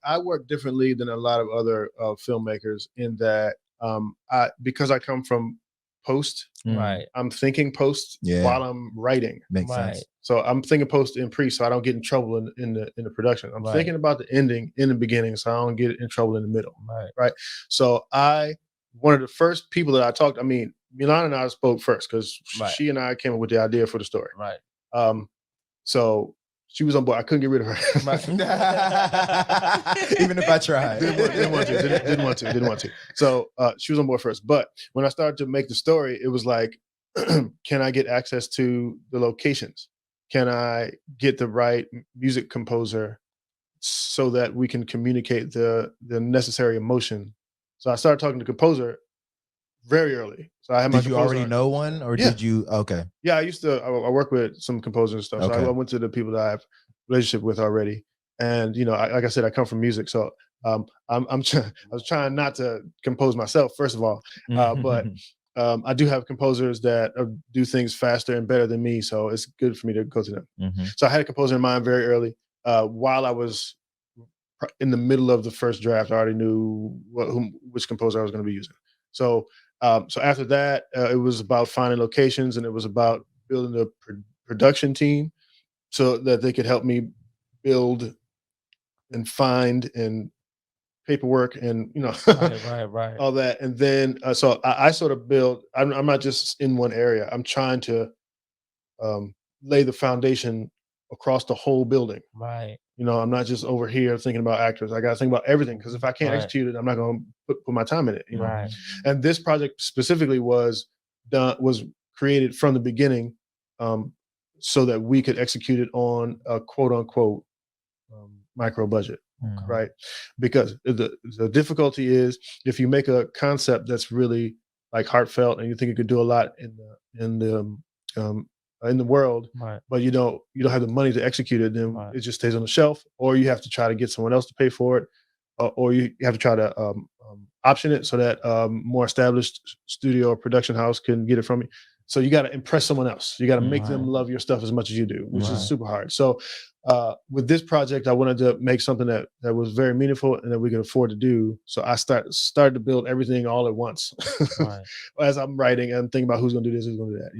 I work differently than a lot of other filmmakers in that because I come from post, Right. I'm thinking post while I'm writing. Makes sense. So I'm thinking post and pre, so I don't get in trouble in the production. I'm thinking about the ending in the beginning, so I don't get in trouble in the middle. Right. So one of the first people that I talked, I mean, Melan and I spoke first because she and I came up with the idea for the story. Right. So she was on board. I couldn't get rid of her. Even if I tried. Didn't want to. So she was on board first. But when I started to make the story, it was like, can I get access to the locations? Can I get the right music composer so that we can communicate the necessary emotion? So I started talking to the composer very early. So I had my. Did you already know one, or did you? Okay. Yeah, I used to. I work with some composers and stuff. Okay. So I went to the people that I have a relationship with already, and like I said, I come from music, so I was trying not to compose myself first of all, but I do have composers that do things faster and better than me, so it's good for me to go to them. So I had a composer in mind very early. While I was in the middle of the first draft, I already knew which composer I was going to be using. So after that, it was about finding locations, and it was about building a production team so that they could help me build and find and paperwork and right. all that. And then so I sort of build. I'm not just in one area. I'm trying to lay the foundation across the whole building. Right. I'm not just over here thinking about actors. I got to think about everything, because if I can't execute it, I'm not going to put my time in it. Right. And this project specifically was created from the beginning, so that we could execute it on a quote unquote micro budget, right? Because the difficulty is if you make a concept that's really like heartfelt and you think it could do a lot in the world, but you don't have the money to execute it, then it just stays on the shelf, or you have to try to get someone else to pay for it, or you have to try to option it so that more established studio or production house can get it from you. So you got to impress someone else. You got to make them love your stuff as much as you do, which is super hard. So with this project, I wanted to make something that was very meaningful and that we could afford to do. So I started to build everything all at once. As I'm writing and thinking about who's going to do this, who's going to do that.